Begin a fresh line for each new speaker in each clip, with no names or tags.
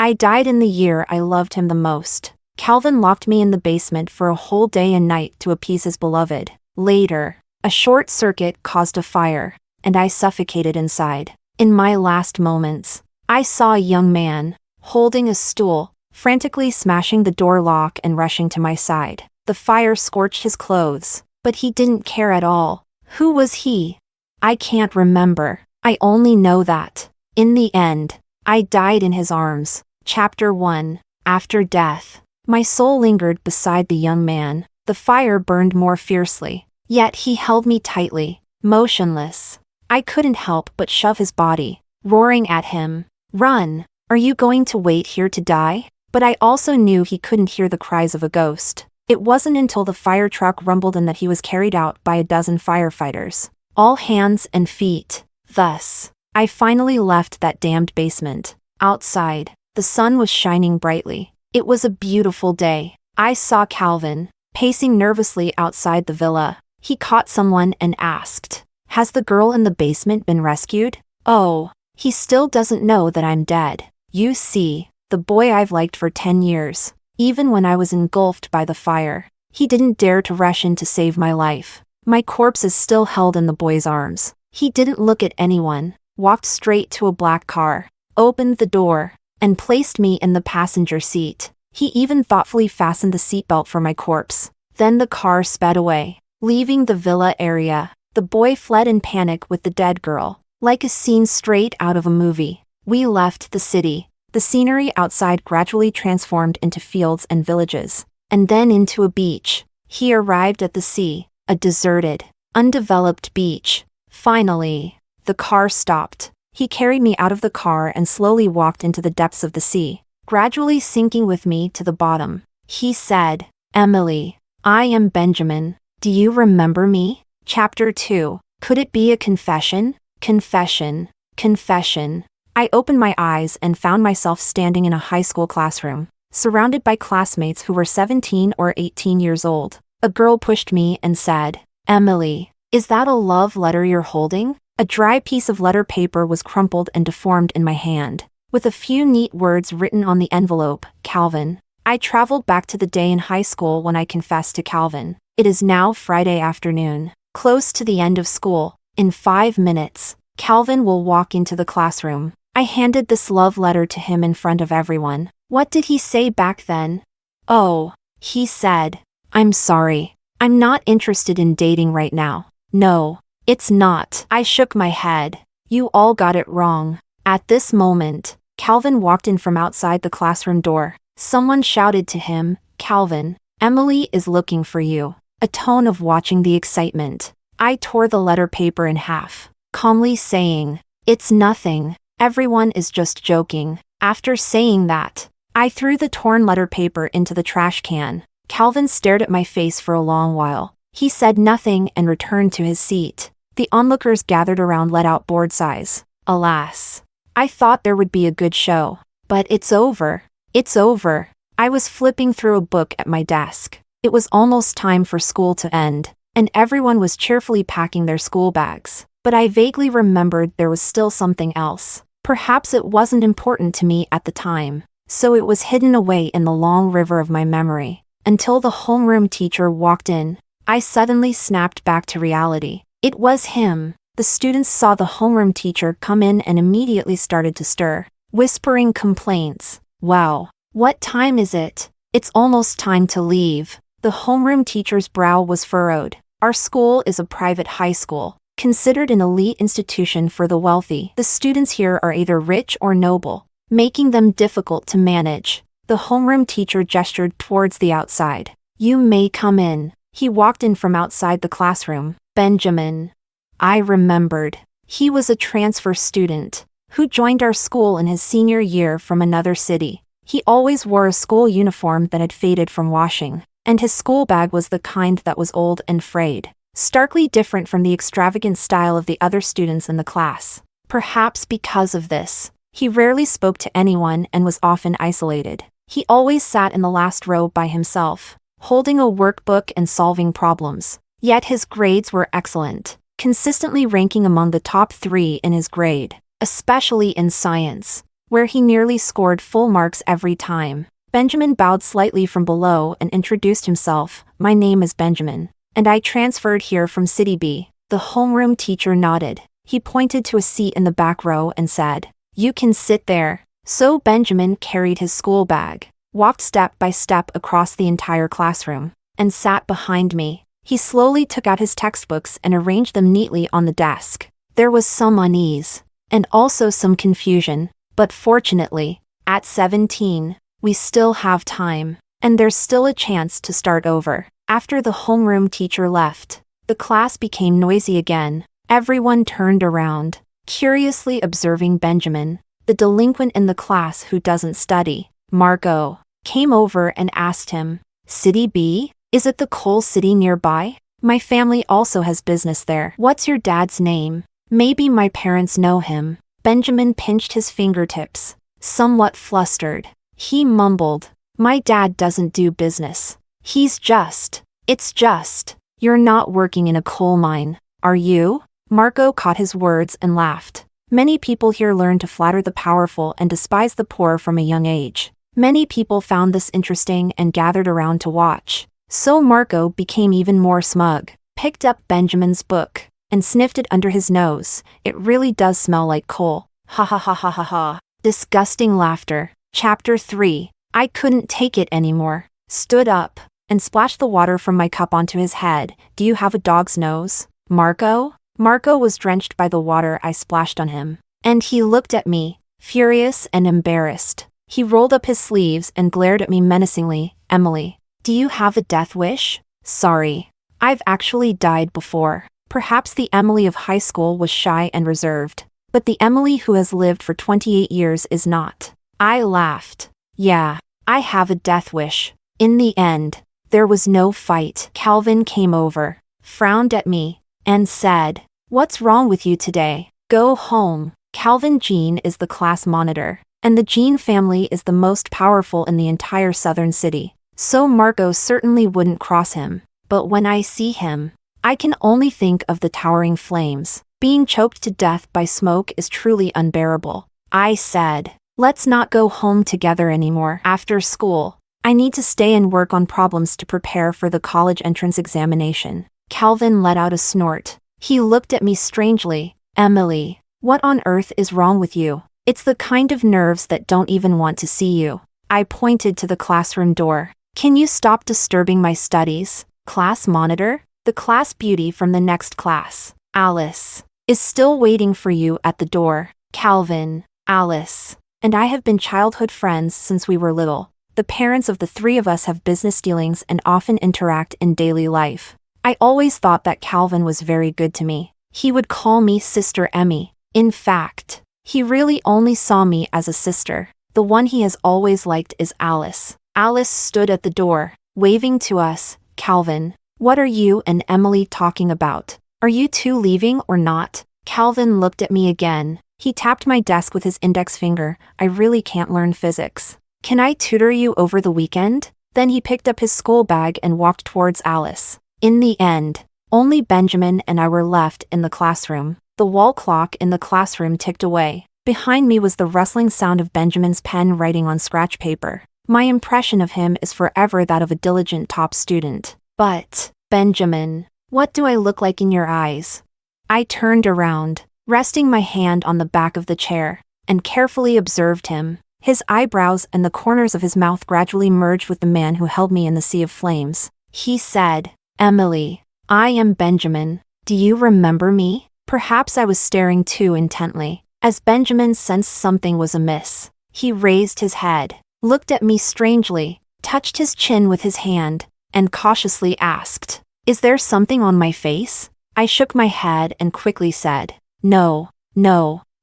I died in the year I loved him the most. Calvin locked me in the basement for a whole day and night to appease his beloved. Later, a short circuit caused a fire, and I suffocated inside. In my last moments, I saw a young man, holding a stool, frantically smashing the door lock and rushing to my side. The fire scorched his clothes, but he didn't care at all. Who was he? I can't remember. I only know that, in the end, I died in his arms. Chapter 1. After death. My soul lingered beside the young man. The fire burned more fiercely, yet he held me tightly, motionless. I couldn't help but shove his body, roaring at him. Run! Are you going to wait here to die? But I also knew he couldn't hear the cries of a ghost. It wasn't until the fire truck rumbled in that he was carried out by a dozen firefighters, all hands and feet. Thus, I finally left that damned basement. Outside, the sun was shining brightly. It was a beautiful day. I saw Calvin, pacing nervously outside the villa. He caught someone and asked, "Has the girl in the basement been rescued?" Oh, he still doesn't know that I'm dead. You see, the boy I've liked for 10 years, even when I was engulfed by the fire, he didn't dare to rush in to save my life. My corpse is still held in the boy's arms. He didn't look at anyone, walked straight to a black car, opened the door, and placed me in the passenger seat. He even thoughtfully fastened the seatbelt for my corpse. Then the car sped away, leaving the villa area. The boy fled in panic with the dead girl, like a scene straight out of a movie. We left the city. The scenery outside gradually transformed into fields and villages, and then into a beach. He arrived at the sea, a deserted, undeveloped beach. Finally, the car stopped. He carried me out of the car and slowly walked into the depths of the sea, gradually sinking with me to the bottom. He said, "Emily, I am Benjamin. Do you remember me?" Chapter 2. Could it be a confession? Confession. Confession. I opened my eyes and found myself standing in a high school classroom, surrounded by classmates who were 17 or 18 years old. A girl pushed me and said, "Emily, is that a love letter you're holding?" A dry piece of letter paper was crumpled and deformed in my hand, with a few neat words written on the envelope, Calvin. I traveled back to the day in high school when I confessed to Calvin. It is now Friday afternoon, close to the end of school. In 5 minutes, Calvin will walk into the classroom. I handed this love letter to him in front of everyone. What did he say back then? Oh, he said, "I'm sorry. I'm not interested in dating right now." No, it's not. I shook my head. You all got it wrong. At this moment, Calvin walked in from outside the classroom door. Someone shouted to him, "Calvin, Emily is looking for you." A tone of watching the excitement. I tore the letter paper in half, calmly saying, "It's nothing. Everyone is just joking." After saying that, I threw the torn letter paper into the trash can. Calvin stared at my face for a long while. He said nothing and returned to his seat. The onlookers gathered around let out board sighs. Alas, I thought there would be a good show. But it's over. It's over. I was flipping through a book at my desk. It was almost time for school to end, and everyone was cheerfully packing their school bags. But I vaguely remembered there was still something else. Perhaps it wasn't important to me at the time, so it was hidden away in the long river of my memory. Until the homeroom teacher walked in, I suddenly snapped back to reality. It was him. The students saw the homeroom teacher come in and immediately started to stir, whispering complaints. "Wow, what time is it? It's almost time to leave." The homeroom teacher's brow was furrowed. Our school is a private high school, considered an elite institution for the wealthy. The students here are either rich or noble, making them difficult to manage. The homeroom teacher gestured towards the outside. "You may come in." He walked in from outside the classroom. Benjamin. I remembered. He was a transfer student who joined our school in his senior year from another city. He always wore a school uniform that had faded from washing, and his school bag was the kind that was old and frayed, starkly different from the extravagant style of the other students in the class. Perhaps because of this, he rarely spoke to anyone and was often isolated. He always sat in the last row by himself, holding a workbook and solving problems. Yet his grades were excellent, consistently ranking among the top 3 in his grade, especially in science. where he nearly scored full marks every time. Benjamin bowed slightly from below and introduced himself. My name is Benjamin, and I transferred here from City B. The homeroom teacher nodded. He pointed to a seat in the back row and said, "You can sit there." So Benjamin carried his school bag, walked step by step across the entire classroom, and sat behind me. He slowly took out his textbooks and arranged them neatly on the desk. There was some unease, and also some confusion, but fortunately, at 17, we still have time, and there's still a chance to start over. After the homeroom teacher left, the class became noisy again. Everyone turned around, curiously observing Benjamin. The delinquent in the class who doesn't study, Marco, came over and asked him, "City B? Is it the coal city nearby? My family also has business there. What's your dad's name? Maybe my parents know him." Benjamin pinched his fingertips, somewhat flustered. He mumbled, "My dad doesn't do business. It's just, you're not working in a coal mine, are you?" Marco caught his words and laughed. Many people here learn to flatter the powerful and despise the poor from a young age. Many people found this interesting and gathered around to watch. So Marco became even more smug, picked up Benjamin's book, and sniffed it under his nose. "It really does smell like coal. Ha ha ha ha ha ha." Disgusting laughter. Chapter 3. I couldn't take it anymore. Stood up, and splashed the water from my cup onto his head. "Do you have a dog's nose, Marco?" Marco was drenched by the water I splashed on him, and he looked at me, furious and embarrassed. He rolled up his sleeves and glared at me menacingly. "Emily, do you have a death wish?" "Sorry. I've actually died before." Perhaps the Emily of high school was shy and reserved, but the Emily who has lived for 28 years is not. I laughed. "Yeah, I have a death wish." In the end, there was no fight. Calvin came over, frowned at me, and said, "What's wrong with you today? Go home." Calvin Jean is the class monitor, and the Jean family is the most powerful in the entire southern city, so Marco certainly wouldn't cross him. But when I see him, I can only think of the towering flames. Being choked to death by smoke is truly unbearable. I said, "Let's not go home together anymore after school. I need to stay and work on problems to prepare for the college entrance examination." Calvin let out a snort. He looked at me strangely. "Emily, what on earth is wrong with you? It's the kind of nerves that don't even want to see you." I pointed to the classroom door. "Can you stop disturbing my studies?" Class monitor? "The class beauty from the next class, Alice, is still waiting for you at the door." Calvin, Alice, and I have been childhood friends since we were little. The parents of the three of us have business dealings and often interact in daily life. I always thought that Calvin was very good to me. He would call me Sister Emmy. In fact, he really only saw me as a sister. The one he has always liked is Alice. Alice stood at the door, waving to us. "Calvin, what are you and Emily talking about? Are you two leaving or not?" Calvin looked at me again. He tapped my desk with his index finger. "I really can't learn physics. Can I tutor you over the weekend?" Then he picked up his school bag and walked towards Alice. In the end, only Benjamin and I were left in the classroom. The wall clock in the classroom ticked away. Behind me was the rustling sound of Benjamin's pen writing on scratch paper. My impression of him is forever that of a diligent top student. But, Benjamin, what do I look like in your eyes? I turned around, resting my hand on the back of the chair, and carefully observed him. His eyebrows and the corners of his mouth gradually merged with the man who held me in the sea of flames. He said, "Emily, I am Benjamin. Do you remember me?" Perhaps I was staring too intently, as Benjamin sensed something was amiss. He raised his head, looked at me strangely, touched his chin with his hand, and cautiously asked, "Is there something on my face?" I shook my head and quickly said, No.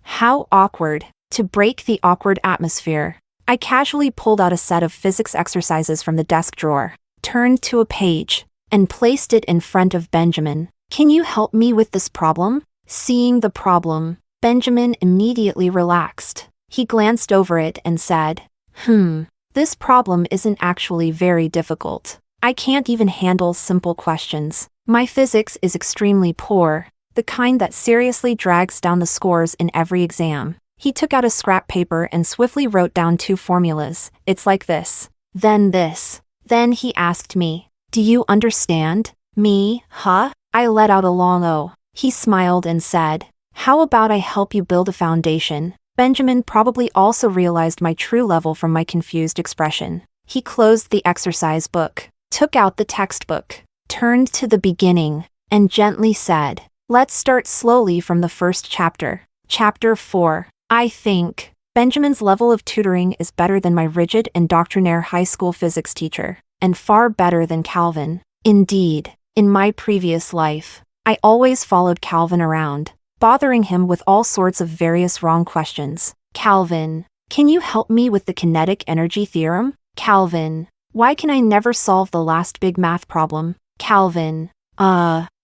How awkward. To break the awkward atmosphere, I casually pulled out a set of physics exercises from the desk drawer, turned to a page, and placed it in front of Benjamin. "Can you help me with this problem?" Seeing the problem, Benjamin immediately relaxed. He glanced over it and said, This problem isn't actually very difficult. I can't even handle simple questions. My physics is extremely poor, the kind that seriously drags down the scores in every exam. He took out a scrap paper and swiftly wrote down 2 formulas. It's like this. Then this. Then he asked me, "Do you understand?" Me, huh? I let out a long "oh." He smiled and said, "How about I help you build a foundation?" Benjamin probably also realized my true level from my confused expression. He closed the exercise book, took out the textbook, turned to the beginning, and gently said, "Let's start slowly from the first chapter. Chapter 4. I think." Benjamin's level of tutoring is better than my rigid and doctrinaire high school physics teacher, and far better than Calvin. Indeed, in my previous life, I always followed Calvin around, bothering him with all sorts of various wrong questions. "Calvin, can you help me with the kinetic energy theorem?" "Calvin, why can I never solve the last big math problem?" "Calvin,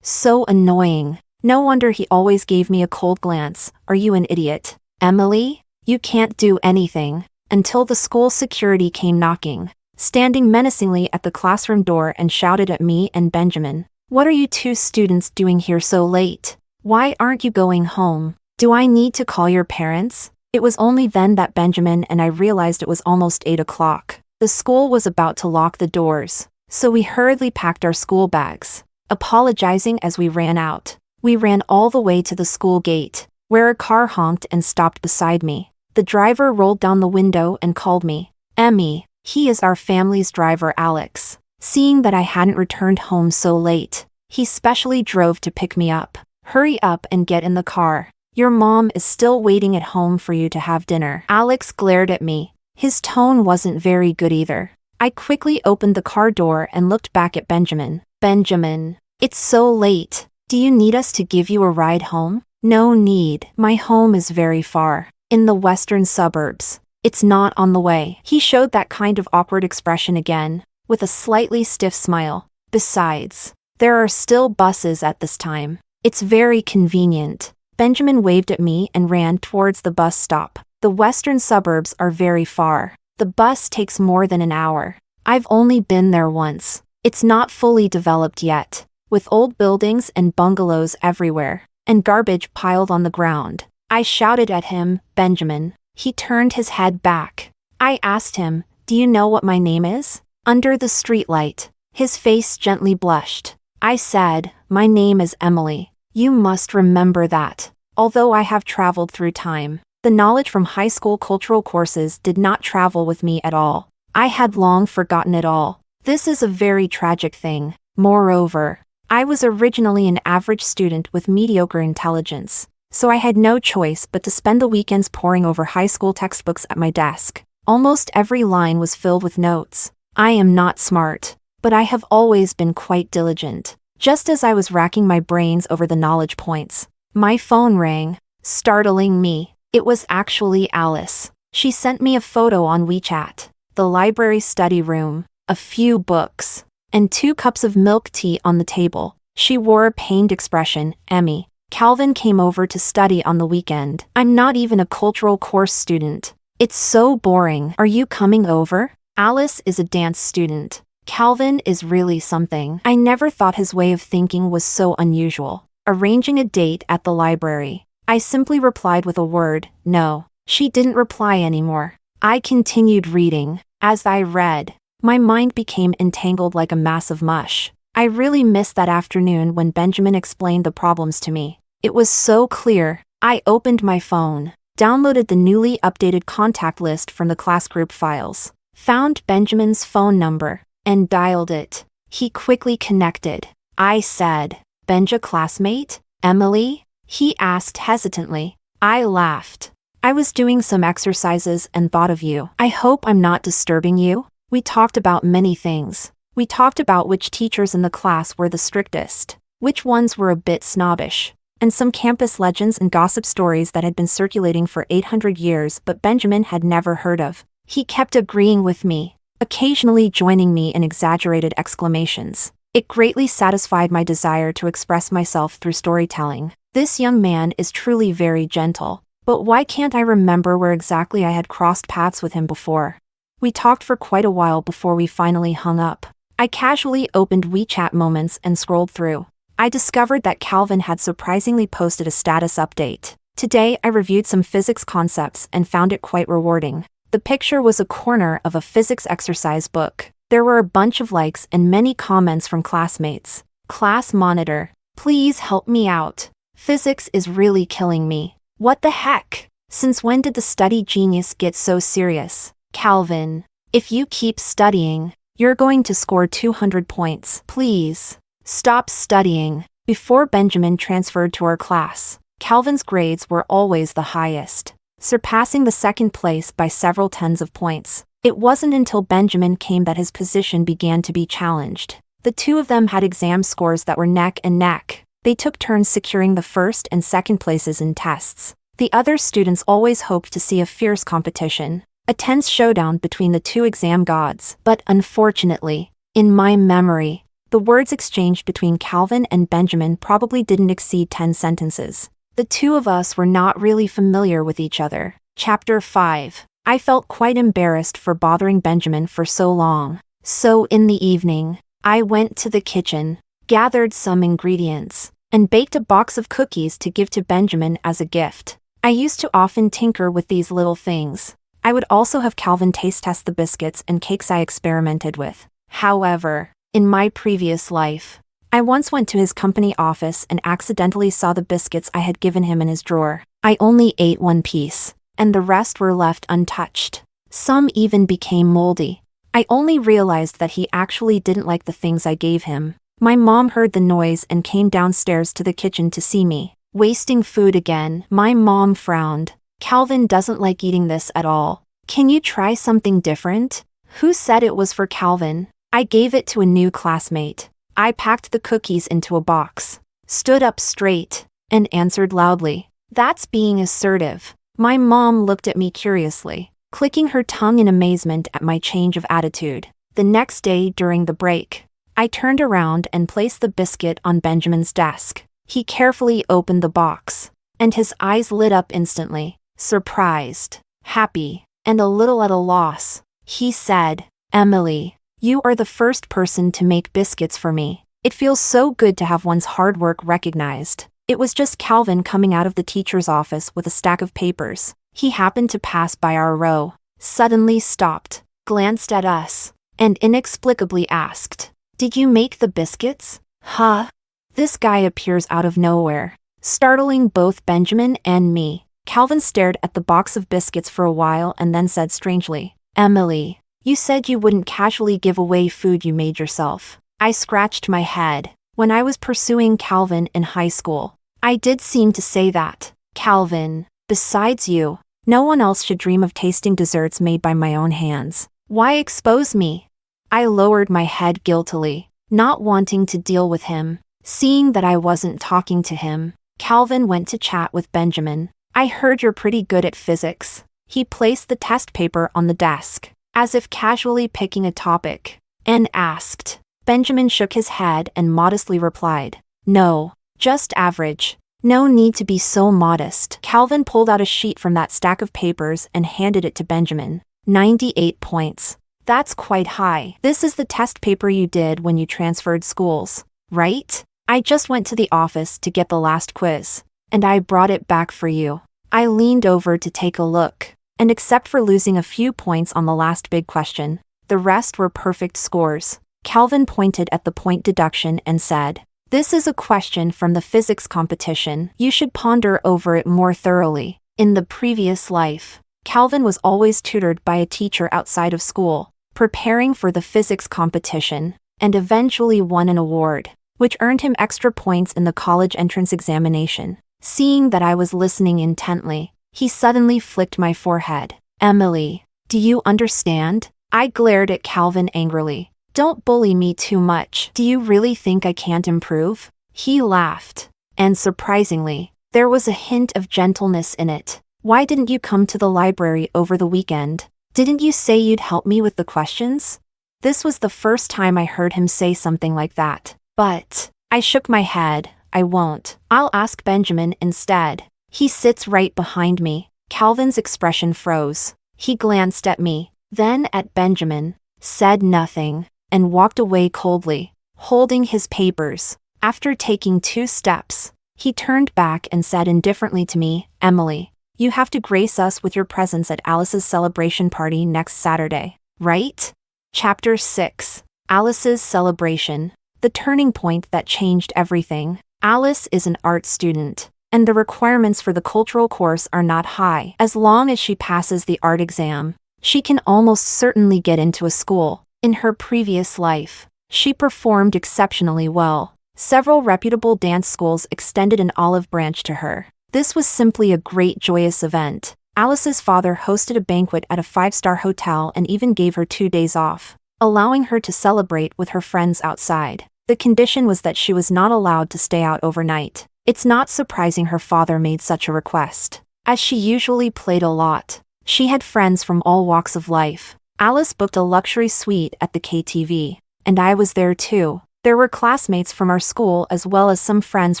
so annoying. No wonder he always gave me a cold glance. Are you an idiot?" "Emily, you can't do anything," until the school security came knocking, standing menacingly at the classroom door, and shouted at me and Benjamin, "What are you 2 students doing here so late? Why aren't you going home? Do I need to call your parents?" It was only then that Benjamin and I realized it was almost 8 o'clock. The school was about to lock the doors, so we hurriedly packed our school bags, apologizing as we ran out. We ran all the way to the school gate, where a car honked and stopped beside me. The driver rolled down the window and called me, "Emmy." He is our family's driver, Alex. Seeing that I hadn't returned home so late, he specially drove to pick me up. "Hurry up and get in the car. Your mom is still waiting at home for you to have dinner." Alex glared at me. His tone wasn't very good either. I quickly opened the car door and looked back at Benjamin. "Benjamin, it's so late. Do you need us to give you a ride home?" "No need. My home is very far, in the western suburbs. It's not on the way." He showed that kind of awkward expression again, with a slightly stiff smile. "Besides, there are still buses at this time. It's very convenient." Benjamin waved at me and ran towards the bus stop. The western suburbs are very far. The bus takes more than an hour. I've only been there once. It's not fully developed yet, with old buildings and bungalows everywhere, and garbage piled on the ground. I shouted at him, "Benjamin." He turned his head back. I asked him, "Do you know what my name is?" Under the streetlight, his face gently blushed. I said, "My name is Emily. You must remember that." Although I have traveled through time, the knowledge from high school cultural courses did not travel with me at all. I had long forgotten it all. This is a very tragic thing. Moreover, I was originally an average student with mediocre intelligence, so I had no choice but to spend the weekends poring over high school textbooks at my desk. Almost every line was filled with notes. I am not smart, but I have always been quite diligent. Just as I was racking my brains over the knowledge points, my phone rang, startling me. It was actually Alice. She sent me a photo on WeChat. The library study room, a few books, and 2 cups of milk tea on the table. She wore a pained expression. "Emmy, Calvin came over to study on the weekend. I'm not even a cultural course student. It's so boring. Are you coming over?" Alice is a dance student. Calvin is really something. I never thought his way of thinking was so unusual. Arranging a date at the library. I simply replied with a word, "No." She didn't reply anymore. I continued reading. As I read, my mind became entangled like a mass of mush. I really missed that afternoon when Benjamin explained the problems to me. It was so clear. I opened my phone, downloaded the newly updated contact list from the class group files, found Benjamin's phone number, and dialed it. He quickly connected. I said, "Benja classmate? Emily?" He asked hesitantly. I laughed. "I was doing some exercises and thought of you. I hope I'm not disturbing you." We talked about many things. We talked about which teachers in the class were the strictest, which ones were a bit snobbish, and some campus legends and gossip stories that had been circulating for 800 years but Benjamin had never heard of. He kept agreeing with me, occasionally joining me in exaggerated exclamations. It greatly satisfied my desire to express myself through storytelling. This young man is truly very gentle. But why can't I remember where exactly I had crossed paths with him before? We talked for quite a while before we finally hung up. I casually opened WeChat moments and scrolled through. I discovered that Calvin had surprisingly posted a status update. Today I reviewed some physics concepts and found it quite rewarding. The picture was a corner of a physics exercise book. There were a bunch of likes and many comments from classmates. Class monitor, please help me out. Physics is really killing me. What the heck? Since when did the study genius get so serious? Calvin, if you keep studying, you're going to score 200 points. Please, stop studying. Before Benjamin transferred to our class, Calvin's grades were always the highest, surpassing the second place by several tens of points. It wasn't until Benjamin came that his position began to be challenged. The two of them had exam scores that were neck and neck. They took turns securing the first and second places in tests. The other students always hoped to see a fierce competition, a tense showdown between the two exam gods. But unfortunately, in my memory, the words exchanged between Calvin and Benjamin probably didn't exceed 10 sentences. The two of us were not really familiar with each other. Chapter 5. I felt quite embarrassed for bothering Benjamin for so long. So in the evening, I went to the kitchen, gathered some ingredients, and baked a box of cookies to give to Benjamin as a gift. I used to often tinker with these little things. I would also have Calvin taste test the biscuits and cakes I experimented with. However, in my previous life, I once went to his company office and accidentally saw the biscuits I had given him in his drawer. I only ate one piece, and the rest were left untouched. Some even became moldy. I only realized that he actually didn't like the things I gave him. My mom heard the noise and came downstairs to the kitchen to see me wasting food again. My mom frowned. Calvin doesn't like eating this at all. Can you try something different? Who said it was for Calvin? I gave it to a new classmate. I packed the cookies into a box, stood up straight, and answered loudly. That's being assertive. My mom looked at me curiously, clicking her tongue in amazement at my change of attitude. The next day during the break, I turned around and placed the biscuit on Benjamin's desk. He carefully opened the box, and his eyes lit up instantly, surprised, happy, and a little at a loss. He said, "Emily, you are the first person to make biscuits for me. It feels so good to have one's hard work recognized." It was just Calvin coming out of the teacher's office with a stack of papers. He happened to pass by our row, suddenly stopped, glanced at us, and inexplicably asked, "Did you make the biscuits?" Huh? This guy appears out of nowhere, startling both Benjamin and me. Calvin stared at the box of biscuits for a while and then said strangely, "Emily, you said you wouldn't casually give away food you made yourself." I scratched my head. When I was pursuing Calvin in high school, I did seem to say that. Calvin, besides you, no one else should dream of tasting desserts made by my own hands. Why expose me? I lowered my head guiltily, not wanting to deal with him. Seeing that I wasn't talking to him, Calvin went to chat with Benjamin. "I heard you're pretty good at physics." He placed the test paper on the desk, as if casually picking a topic, and asked. Benjamin shook his head and modestly replied, "No, just average. No need to be so modest." Calvin pulled out a sheet from that stack of papers and handed it to Benjamin. 98 points. That's quite high. This is the test paper you did when you transferred schools, right? I just went to the office to get the last quiz, and I brought it back for you. I leaned over to take a look, and except for losing a few points on the last big question, the rest were perfect scores. Calvin pointed at the point deduction and said, "This is a question from the physics competition. You should ponder over it more thoroughly." In the previous life, Calvin was always tutored by a teacher outside of school, preparing for the physics competition, and eventually won an award, which earned him extra points in the college entrance examination. Seeing that I was listening intently, he suddenly flicked my forehead. "Emily, do you understand?" I glared at Calvin angrily. "Don't bully me too much. Do you really think I can't improve?" He laughed, and surprisingly, there was a hint of gentleness in it. "Why didn't you come to the library over the weekend? Didn't you say you'd help me with the questions?" This was the first time I heard him say something like that. But I shook my head. "I won't. I'll ask Benjamin instead. He sits right behind me." Calvin's expression froze. He glanced at me, then at Benjamin, said nothing, and walked away coldly, holding his papers. After taking 2 steps, He turned back and said indifferently to me, "Emily, you have to grace us with your presence at Alice's celebration party next Saturday, right?" Chapter 6. Alice's celebration. The turning point that changed everything. Alice is an art student, and the requirements for the cultural course are not high. As long as she passes the art exam, she can almost certainly get into a school. In her previous life, she performed exceptionally well. Several reputable dance schools extended an olive branch to her. This was simply a great joyous event. Alice's father hosted a banquet at a 5-star hotel and even gave her 2 days off, allowing her to celebrate with her friends outside. The condition was that she was not allowed to stay out overnight. It's not surprising her father made such a request, as she usually played a lot. She had friends from all walks of life. Alice booked a luxury suite at the KTV, and I was there too. There were classmates from our school as well as some friends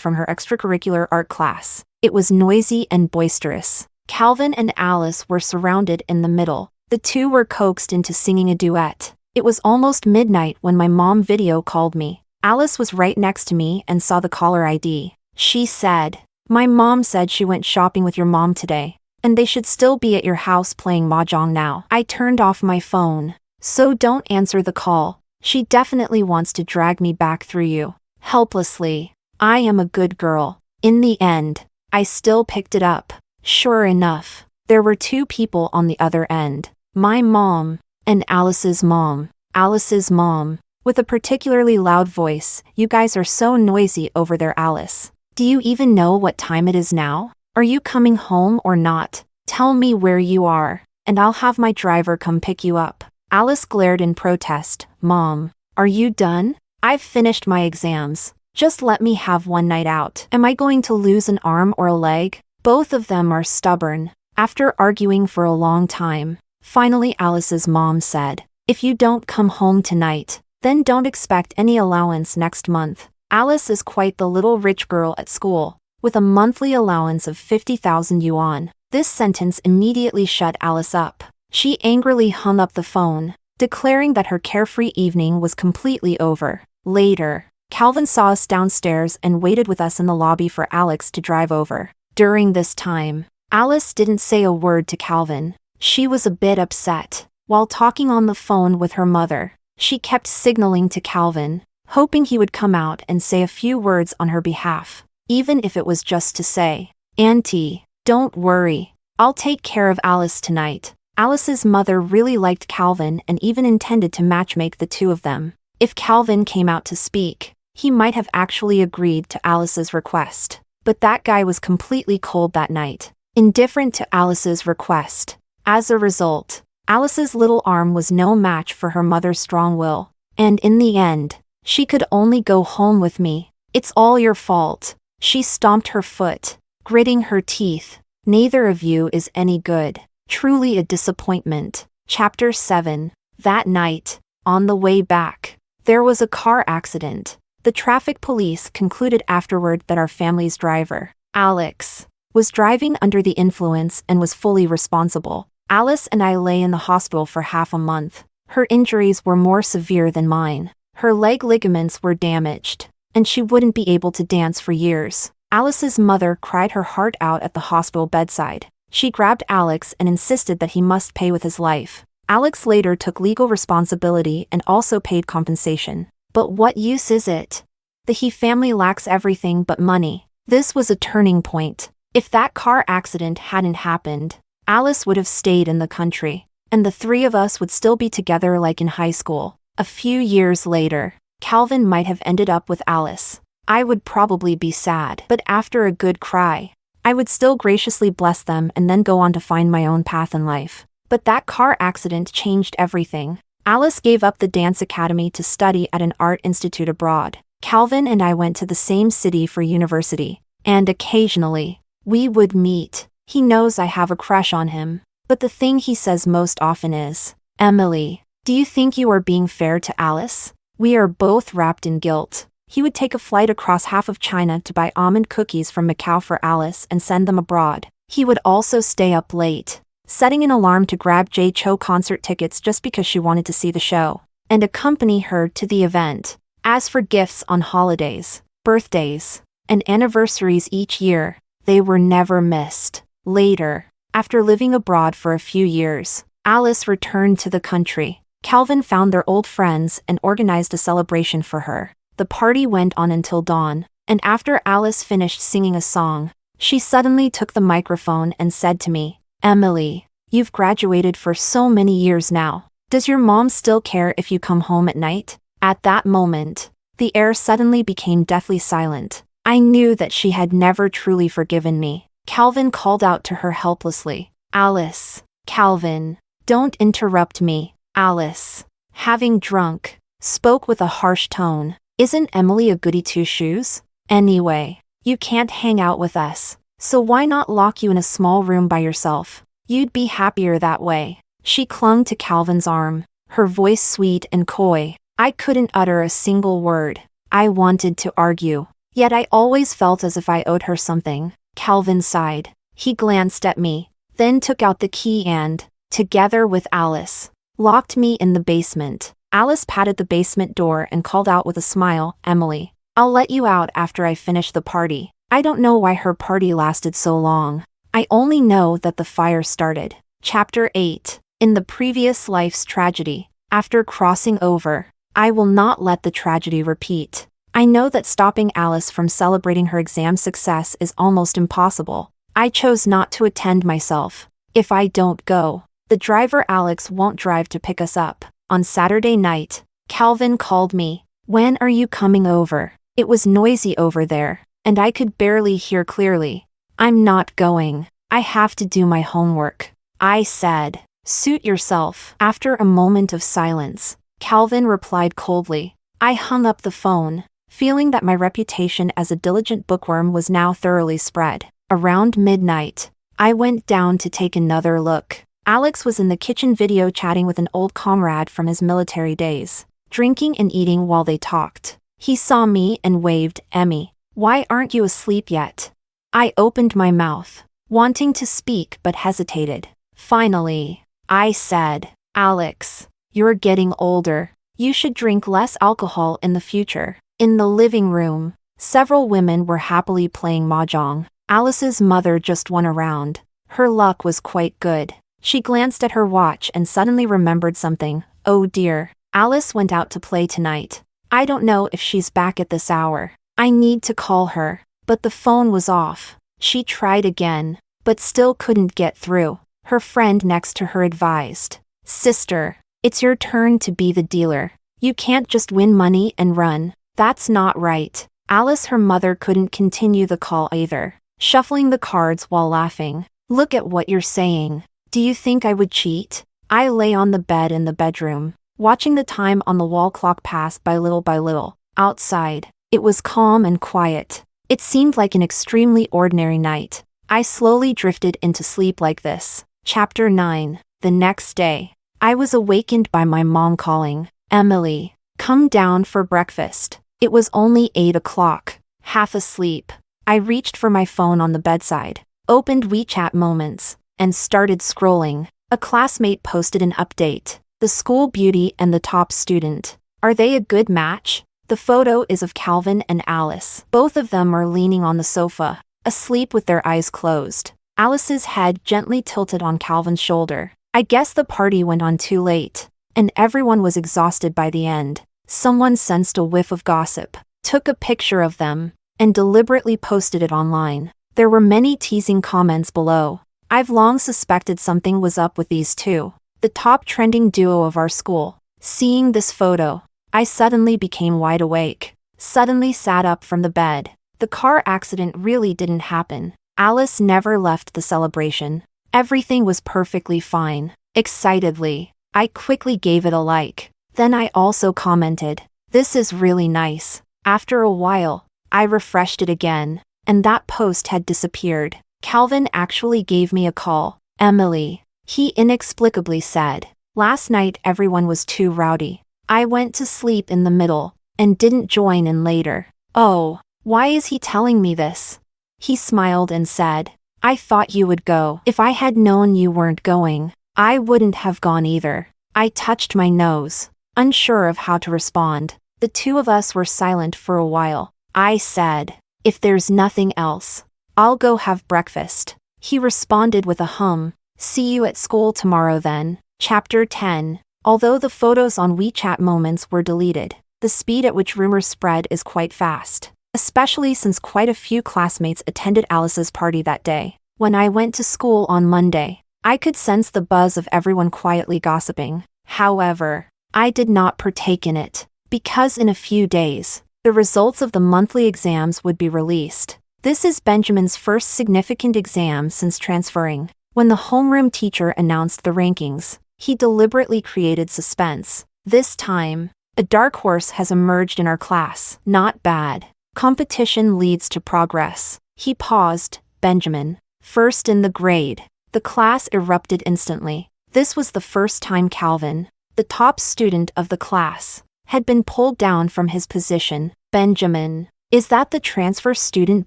from her extracurricular art class. It was noisy and boisterous. Calvin and Alice were surrounded in the middle. The two were coaxed into singing a duet. It was almost midnight when my mom video called me. Alice was right next to me and saw the caller ID. She said, "My mom said she went shopping with your mom today, and they should still be at your house playing mahjong now." I turned off my phone. "So don't answer the call. She definitely wants to drag me back through you." Helplessly, I am a good girl. In the end, I still picked it up. Sure enough, there were 2 people on the other end. My mom, and Alice's mom. Alice's mom, with a particularly loud voice, "You guys are so noisy over there, Alice. Do you even know what time it is now? Are you coming home or not? Tell me where you are, and I'll have my driver come pick you up." Alice glared in protest. "Mom, are you done? I've finished my exams. Just let me have one night out. Am I going to lose an arm or a leg?" Both of them are stubborn. After arguing for a long time, finally Alice's mom said, "If you don't come home tonight, then don't expect any allowance next month." Alice is quite the little rich girl at school, with a monthly allowance of 50,000 yuan. This sentence immediately shut Alice up. She angrily hung up the phone, declaring that her carefree evening was completely over. Later, Calvin saw us downstairs and waited with us in the lobby for Alex to drive over. During this time, Alice didn't say a word to Calvin. She was a bit upset. While talking on the phone with her mother, she kept signaling to Calvin, hoping he would come out and say a few words on her behalf, even if it was just to say, "Auntie, don't worry. I'll take care of Alice tonight." Alice's mother really liked Calvin and even intended to matchmake the 2 of them. If Calvin came out to speak, he might have actually agreed to Alice's request. But that guy was completely cold that night, indifferent to Alice's request. As a result, Alice's little arm was no match for her mother's strong will, and in the end, she could only go home with me. "It's all your fault." She stomped her foot, gritting her teeth. "Neither of you is any good. Truly a disappointment." Chapter 7. That night, on the way back, there was a car accident. The traffic police concluded afterward that our family's driver, Alex, was driving under the influence and was fully responsible. Alice and I lay in the hospital for half a month. Her injuries were more severe than mine. Her leg ligaments were damaged, and she wouldn't be able to dance for years. Alice's mother cried her heart out at the hospital bedside. She grabbed Alex and insisted that he must pay with his life. Alex later took legal responsibility and also paid compensation. But what use is it? The He family lacks everything but money. This was a turning point. If that car accident hadn't happened, Alice would have stayed in the country, and the 3 of us would still be together like in high school. A few years later, Calvin might have ended up with Alice. I would probably be sad, but after a good cry, I would still graciously bless them and then go on to find my own path in life. But that car accident changed everything. Alice gave up the dance academy to study at an art institute abroad. Calvin and I went to the same city for university, and occasionally, we would meet. He knows I have a crush on him, but the thing he says most often is, "Emily, do you think you are being fair to Alice?" We are both wrapped in guilt. He would take a flight across half of China to buy almond cookies from Macau for Alice and send them abroad. He would also stay up late, setting an alarm to grab Jay Cho concert tickets just because she wanted to see the show, and accompany her to the event. As for gifts on holidays, birthdays, and anniversaries each year. They were never missed. Later, after living abroad for a few years, Alice returned to the country. Calvin found their old friends and organized a celebration for her. The party went on until dawn, and after Alice finished singing a song, she suddenly took the microphone and said to me, "Emily, you've graduated for so many years now. Does your mom still care if you come home at night?" At that moment, the air suddenly became deathly silent. I knew that she had never truly forgiven me. Calvin called out to her helplessly, "Alice." Calvin, "Don't interrupt me." Alice, having drunk, spoke with a harsh tone, "Isn't Emily a goody two-shoes? Anyway, you can't hang out with us, so why not lock you in a small room by yourself? You'd be happier that way." She clung to Calvin's arm, her voice sweet and coy. I couldn't utter a single word. I wanted to argue, yet I always felt as if I owed her something. Calvin sighed. He glanced at me, then took out the key and, together with Alice, locked me in the basement. Alice patted the basement door and called out with a smile, "Emily, I'll let you out after I finish the party." I don't know why her party lasted so long. I only know that the fire started. Chapter 8. In the previous life's tragedy. After crossing over, I will not let the tragedy repeat. I know that stopping Alice from celebrating her exam success is almost impossible. I chose not to attend myself. If I don't go, the driver Alex won't drive to pick us up. On Saturday night, Calvin called me. "When are you coming over?" It was noisy over there, and I could barely hear clearly. "I'm not going. I have to do my homework," I said. "Suit yourself." After a moment of silence, Calvin replied coldly. I hung up the phone, feeling that my reputation as a diligent bookworm was now thoroughly spread. Around midnight, I went down to take another look. Alex was in the kitchen video chatting with an old comrade from his military days, drinking and eating while they talked. He saw me and waved, "Emmy, why aren't you asleep yet?" I opened my mouth, wanting to speak but hesitated. Finally, I said, "Alex, you're getting older. You should drink less alcohol in the future." In the living room, several women were happily playing mahjong. Alice's mother just won a round. Her luck was quite good. She glanced at her watch and suddenly remembered something. "Oh dear, Alice went out to play tonight. I don't know if she's back at this hour. I need to call her." But the phone was off. She tried again, but still couldn't get through. Her friend next to her advised, "Sister, it's your turn to be the dealer. You can't just win money and run. That's not right." Alice, her mother, couldn't continue the call either, shuffling the cards while laughing. "Look at what you're saying. Do you think I would cheat?" I lay on the bed in the bedroom, watching the time on the wall clock pass by little by little. Outside, it was calm and quiet. It seemed like an extremely ordinary night. I slowly drifted into sleep like this. Chapter 9. The next day, I was awakened by my mom calling, "Emily, come down for breakfast." It was only 8 o'clock. Half asleep, I reached for my phone on the bedside, opened WeChat Moments, and started scrolling. A classmate posted an update. The school beauty and the top student. Are they a good match? The photo is of Calvin and Alice. Both of them are leaning on the sofa, asleep with their eyes closed. Alice's head gently tilted on Calvin's shoulder. I guess the party went on too late, and everyone was exhausted by the end. Someone sensed a whiff of gossip, took a picture of them, and deliberately posted it online. There were many teasing comments below. I've long suspected something was up with these two, the top trending duo of our school. Seeing this photo, I suddenly became wide awake, suddenly sat up from the bed. The car accident really didn't happen. Alice never left the celebration. Everything was perfectly fine. Excitedly, I quickly gave it a like. Then I also commented, "This is really nice." After a while, I refreshed it again, and that post had disappeared. Calvin actually gave me a call. "Emily," he inexplicably said, "last night everyone was too rowdy. I went to sleep in the middle, and didn't join in later." "Oh, why is he telling me this?" He smiled and said, "I thought you would go. If I had known you weren't going, I wouldn't have gone either." I touched my nose, unsure of how to respond. The two of us were silent for a while. I said, If there's nothing else, I'll go have breakfast. He responded with a hum. See you at school tomorrow then. Chapter 10. Although the photos on WeChat moments were deleted, the speed at which rumors spread is quite fast, especially since quite a few classmates attended Alice's party that day. When I went to school on Monday, I could sense the buzz of everyone quietly gossiping. However, I did not partake in it, because in a few days, the results of the monthly exams would be released. This is Benjamin's first significant exam since transferring. When the homeroom teacher announced the rankings, he deliberately created suspense. This time, a dark horse has emerged in our class. Not bad. Competition leads to progress. He paused. Benjamin, first in the grade. The class erupted instantly. This was the first time Calvin, the top student of the class, had been pulled down from his position. Benjamin, is that the transfer student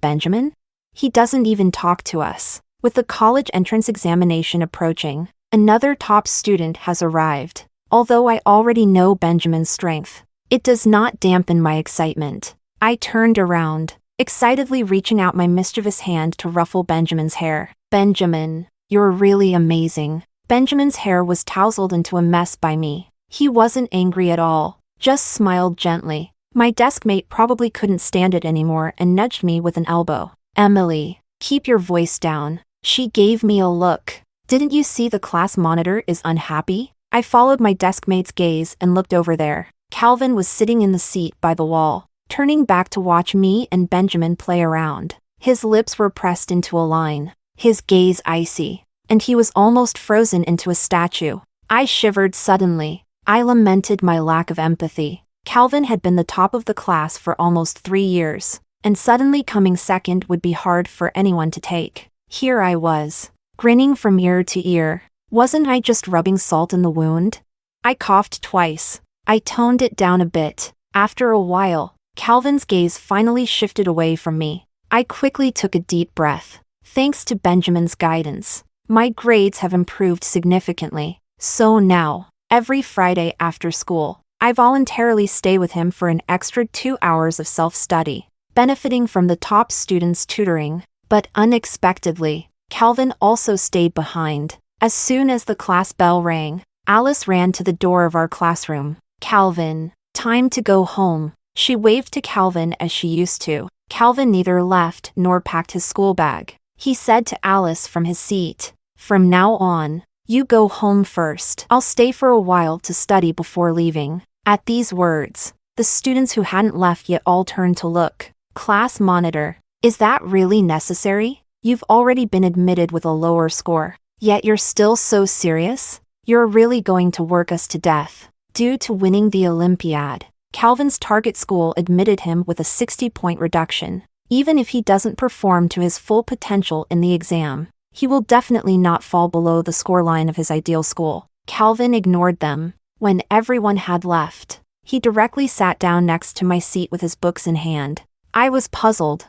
Benjamin? He doesn't even talk to us. With the college entrance examination approaching, another top student has arrived. Although I already know Benjamin's strength, it does not dampen my excitement. I turned around, excitedly reaching out my mischievous hand to ruffle Benjamin's hair. Benjamin, you're really amazing. Benjamin's hair was tousled into a mess by me. He wasn't angry at all, just smiled gently. My deskmate probably couldn't stand it anymore and nudged me with an elbow. Emily, keep your voice down. She gave me a look. Didn't you see the class monitor is unhappy? I followed my deskmate's gaze and looked over there. Calvin was sitting in the seat by the wall, turning back to watch me and Benjamin play around. His lips were pressed into a line, his gaze icy, and he was almost frozen into a statue. I shivered suddenly. I lamented my lack of empathy. Calvin had been the top of the class for almost 3 years, and suddenly coming second would be hard for anyone to take. Here I was, grinning from ear to ear. Wasn't I just rubbing salt in the wound? I coughed twice. I toned it down a bit. After a while, Calvin's gaze finally shifted away from me. I quickly took a deep breath. Thanks to Benjamin's guidance, my grades have improved significantly. So now, every Friday after school, I voluntarily stay with him for an extra 2 hours of self-study, benefiting from the top students' tutoring. But unexpectedly, Calvin also stayed behind. As soon as the class bell rang, Alice ran to the door of our classroom. Calvin, time to go home. She waved to Calvin as she used to. Calvin neither left nor packed his school bag. He said to Alice from his seat, "From now on, you go home first. I'll stay for a while to study before leaving." At these words, the students who hadn't left yet all turned to look. Class monitor, is that really necessary? You've already been admitted with a lower score, yet you're still so serious? You're really going to work us to death. Due to winning the Olympiad, Calvin's target school admitted him with a 60-point reduction. Even if he doesn't perform to his full potential in the exam, he will definitely not fall below the scoreline of his ideal school. Calvin ignored them. When everyone had left, he directly sat down next to my seat with his books in hand. I was puzzled.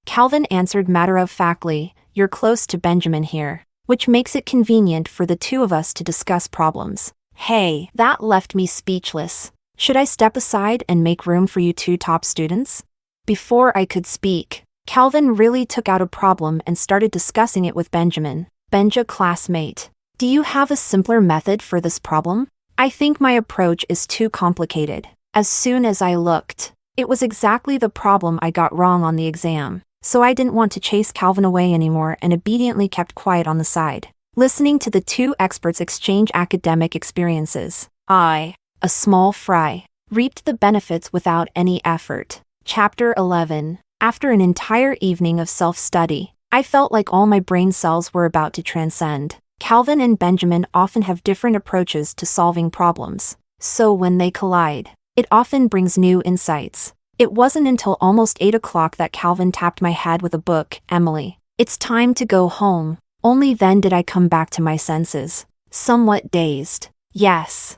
Calvin answered matter-of-factly, "You're close to Benjamin here, which makes it convenient for the two of us to discuss problems." Hey, that left me speechless. Should I step aside and make room for you two top students? Before I could speak, Calvin really took out a problem and started discussing it with Benjamin. Benja classmate, do you have a simpler method for this problem? I think my approach is too complicated. As soon as I looked, it was exactly the problem I got wrong on the exam, so I didn't want to chase Calvin away anymore and obediently kept quiet on the side, listening to the two experts exchange academic experiences. I, a small fry, reaped the benefits without any effort. Chapter 11. After an entire evening of self-study, I felt like all my brain cells were about to transcend. Calvin and Benjamin often have different approaches to solving problems, so when they collide, it often brings new insights. It wasn't until almost 8 o'clock that Calvin tapped my head with a book. "Emily, it's time to go home." Only then did I come back to my senses, somewhat dazed. Yes,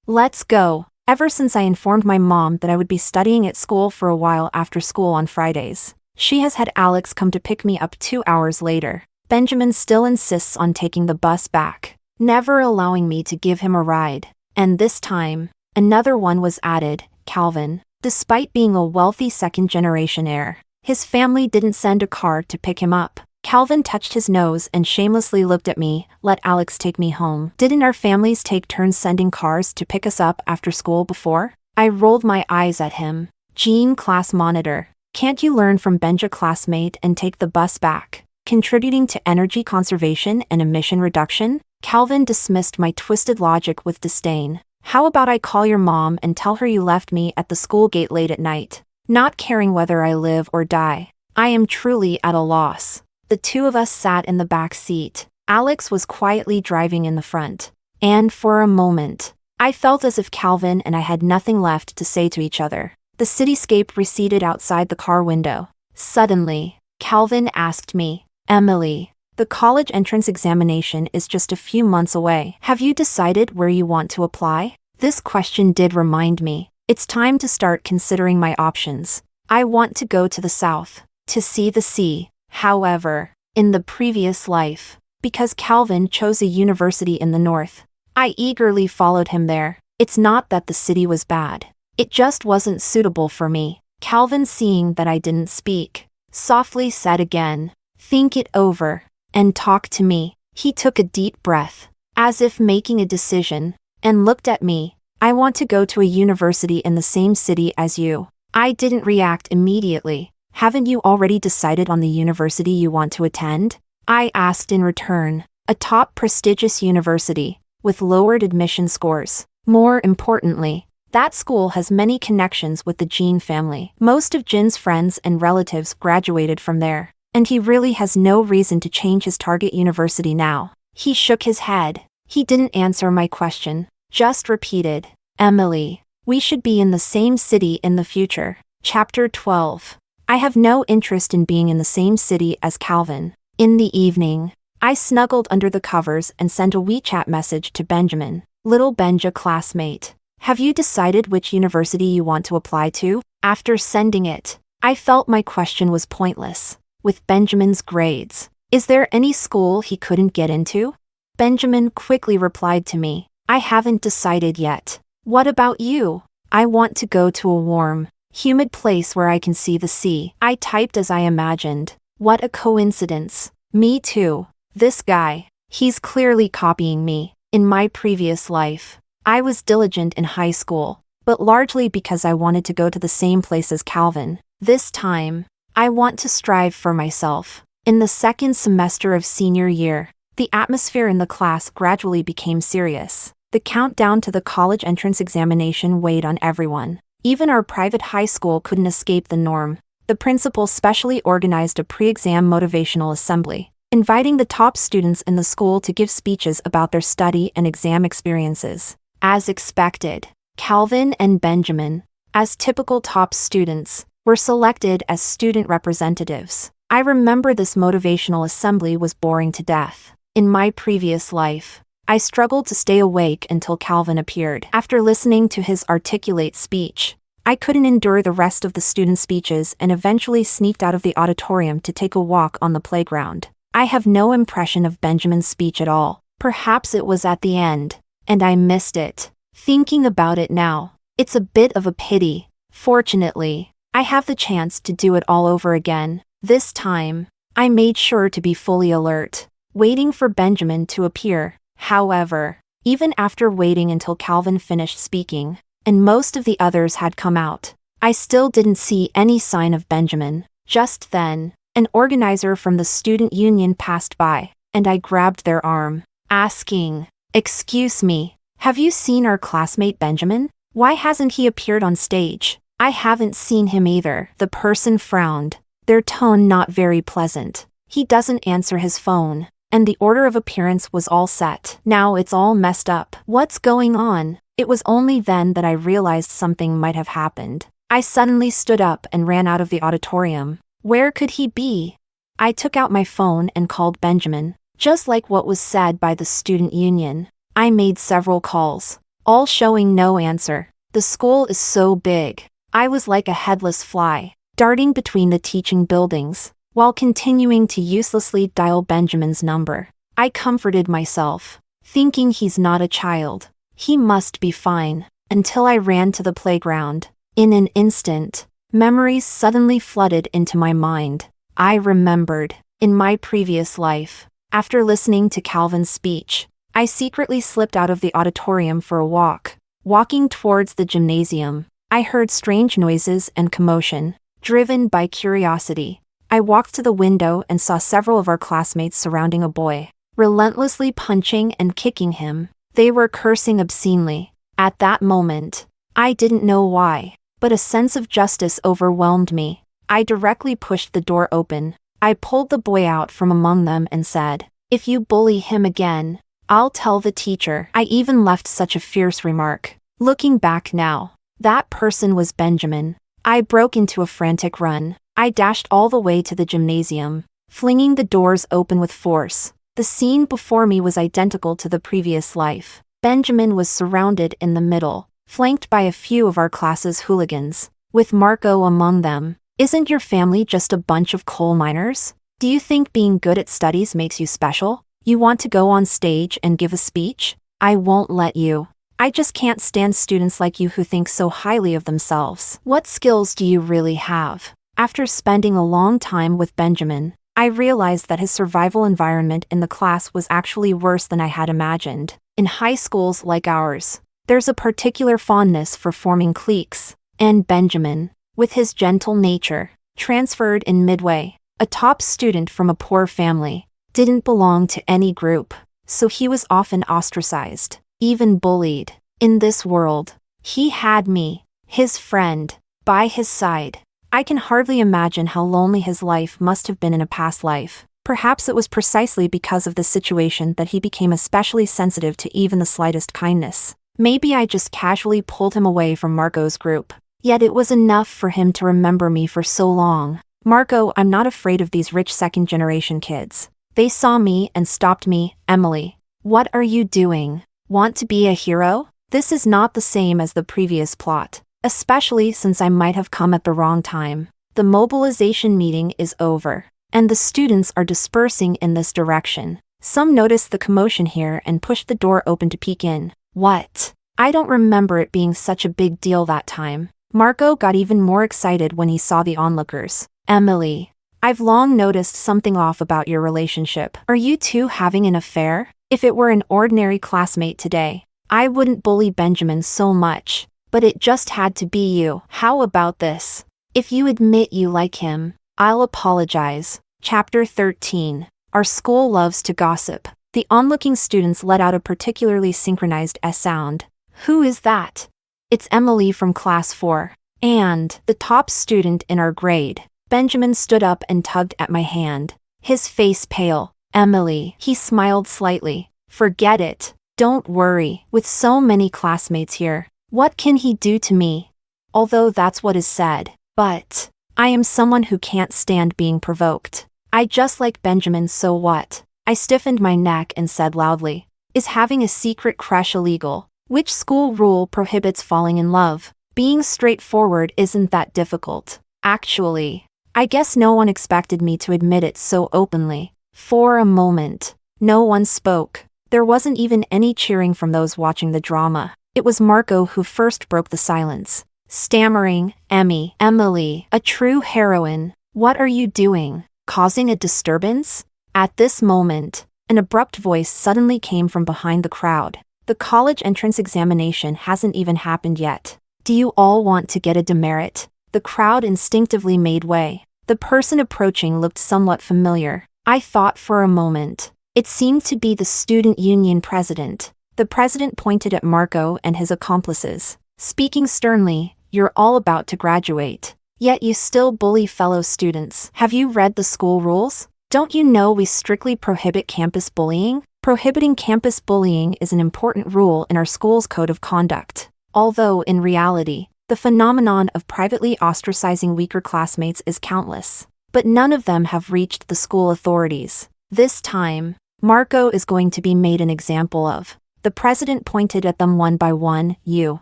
let's go. Ever since I informed my mom that I would be studying at school for a while after school on Fridays, she has had Alex come to pick me up 2 hours later. Benjamin still insists on taking the bus back, never allowing me to give him a ride. And this time, another one was added, Calvin. Despite being a wealthy second-generation heir, His family didn't send a car to pick him up. Calvin touched his nose and shamelessly looked at me. Let Alex take me home. Didn't our families take turns sending cars to pick us up after school before? I rolled my eyes at him. Jean, class monitor. Can't you learn from Benja, classmate, and take the bus back? Contributing to energy conservation and emission reduction? Calvin dismissed my twisted logic with disdain. How about I call your mom and tell her you left me at the school gate late at night? Not caring whether I live or die. I am truly at a loss. The two of us sat in the back seat. Alex was quietly driving in the front. And for a moment, I felt as if Calvin and I had nothing left to say to each other. The cityscape receded outside the car window. Suddenly, Calvin asked me, Emily, the college entrance examination is just a few months away. Have you decided where you want to apply? This question did remind me. It's time to start considering my options. I want to go to the south, to see the sea. However, in the previous life, because Calvin chose a university in the north, I eagerly followed him there. It's not that the city was bad. It just wasn't suitable for me. Calvin, seeing that I didn't speak, softly said again, think it over, and talk to me. He took a deep breath, as if making a decision, and looked at me. I want to go to a university in the same city as you. I didn't react immediately. Haven't you already decided on the university you want to attend? I asked in return. A top prestigious university, with lowered admission scores. More importantly, that school has many connections with the Jean family. Most of Jin's friends and relatives graduated from there, and he really has no reason to change his target university now. He shook his head. He didn't answer my question, just repeated, Emily, we should be in the same city in the future. Chapter 12. I have no interest in being in the same city as Calvin. In the evening, I snuggled under the covers and sent a WeChat message to Benjamin. Little Benja, classmate. Have you decided which university you want to apply to? After sending it, I felt my question was pointless. With Benjamin's grades, is there any school he couldn't get into? Benjamin quickly replied to me, I haven't decided yet. What about you? I want to go to a warm, humid place where I can see the sea. I typed as I imagined. What a coincidence. Me too. This guy, he's clearly copying me. In my previous life, I was diligent in high school, but largely because I wanted to go to the same place as Calvin. This time, I want to strive for myself. In the second semester of senior year, the atmosphere in the class gradually became serious. The countdown to the college entrance examination weighed on everyone. Even our private high school couldn't escape the norm. The principal specially organized a pre-exam motivational assembly, inviting the top students in the school to give speeches about their study and exam experiences. As expected, Calvin and Benjamin, as typical top students, were selected as student representatives. I remember this motivational assembly was boring to death. In my previous life, I struggled to stay awake until Calvin appeared. After listening to his articulate speech, I couldn't endure the rest of the student speeches and eventually sneaked out of the auditorium to take a walk on the playground. I have no impression of Benjamin's speech at all. Perhaps it was at the end, and I missed it. Thinking about it now, it's a bit of a pity. Fortunately, I have the chance to do it all over again. This time, I made sure to be fully alert, waiting for Benjamin to appear. However, even after waiting until Calvin finished speaking, and most of the others had come out, I still didn't see any sign of Benjamin. Just then, an organizer from the student union passed by, and I grabbed their arm, asking, "Excuse me, have you seen our classmate Benjamin? Why hasn't he appeared on stage?" "I haven't seen him either." The person frowned, their tone not very pleasant. "He doesn't answer his phone, and the order of appearance was all set. Now it's all messed up. What's going on?" It was only then that I realized something might have happened. I suddenly stood up and ran out of the auditorium. Where could he be? I took out my phone and called Benjamin. Just like what was said by the student union, I made several calls, all showing no answer. The school is so big. I was like a headless fly, darting between the teaching buildings, while continuing to uselessly dial Benjamin's number. I comforted myself, thinking he's not a child. He must be fine, until I ran to the playground. In an instant, Memories suddenly flooded into my mind. I remembered, in my previous life, after listening to Calvin's speech, I secretly slipped out of the auditorium for a walk. Walking towards the gymnasium, I heard strange noises and commotion. Driven by curiosity, I walked to the window and saw several of our classmates surrounding a boy, relentlessly punching and kicking him. They were cursing obscenely. At that moment, I didn't know why, but a sense of justice overwhelmed me. I directly pushed the door open. I pulled the boy out from among them and said, "If you bully him again, I'll tell the teacher." I even left such a fierce remark. Looking back now, that person was Benjamin. I broke into a frantic run. I dashed all the way to the gymnasium, flinging the doors open with force. The scene before me was identical to the previous life. Benjamin was surrounded in the middle, flanked by a few of our class's hooligans, with Marco among them. Isn't your family just a bunch of coal miners? Do you think being good at studies makes you special? You want to go on stage and give a speech? I won't let you. I just can't stand students like you who think so highly of themselves. What skills do you really have? After spending a long time with Benjamin, I realized that his survival environment in the class was actually worse than I had imagined. In high schools like ours, there's a particular fondness for forming cliques, and Benjamin, with his gentle nature, transferred in midway. A top student from a poor family, didn't belong to any group, so he was often ostracized, even bullied. In this world, he had me, his friend, by his side. I can hardly imagine how lonely his life must have been in a past life. Perhaps it was precisely because of this situation that he became especially sensitive to even the slightest kindness. Maybe I just casually pulled him away from Marco's group. Yet it was enough for him to remember me for so long. Marco, I'm not afraid of these rich second-generation kids. They saw me and stopped me. Emily, what are you doing? Want to be a hero? This is not the same as the previous plot, especially since I might have come at the wrong time. The mobilization meeting is over, and the students are dispersing in this direction. Some noticed the commotion here and pushed the door open to peek in. What? I don't remember it being such a big deal that time. Marco got even more excited when he saw the onlookers. Emily, I've long noticed something off about your relationship. Are you two having an affair? If it were an ordinary classmate today, I wouldn't bully Benjamin so much, but it just had to be you. How about this? If you admit you like him, I'll apologize. Chapter 13. Our school loves to gossip. The onlooking students let out a particularly synchronized S sound. Who is that? It's Emily from class 4. And the top student in our grade. Benjamin stood up and tugged at my hand, his face pale. Emily, he smiled slightly. Forget it. Don't worry. With so many classmates here, what can he do to me? Although that's what is said. But I am someone who can't stand being provoked. I just like Benjamin, so what? I stiffened my neck and said loudly, is having a secret crush illegal? Which school rule prohibits falling in love? Being straightforward isn't that difficult. Actually, I guess no one expected me to admit it so openly. For a moment, no one spoke. There wasn't even any cheering from those watching the drama. It was Marco who first broke the silence, stammering, Emily, a true heroine. What are you doing? Causing a disturbance? At this moment, an abrupt voice suddenly came from behind the crowd. The college entrance examination hasn't even happened yet. Do you all want to get a demerit? The crowd instinctively made way. The person approaching looked somewhat familiar. I thought for a moment. It seemed to be the student union president. The president pointed at Marco and his accomplices, speaking sternly, "You're all about to graduate. Yet you still bully fellow students. Have you read the school rules? Don't you know we strictly prohibit campus bullying? Prohibiting campus bullying is an important rule in our school's code of conduct. Although, in reality, the phenomenon of privately ostracizing weaker classmates is countless. But none of them have reached the school authorities. This time, Marco is going to be made an example of." The president pointed at them one by one. You,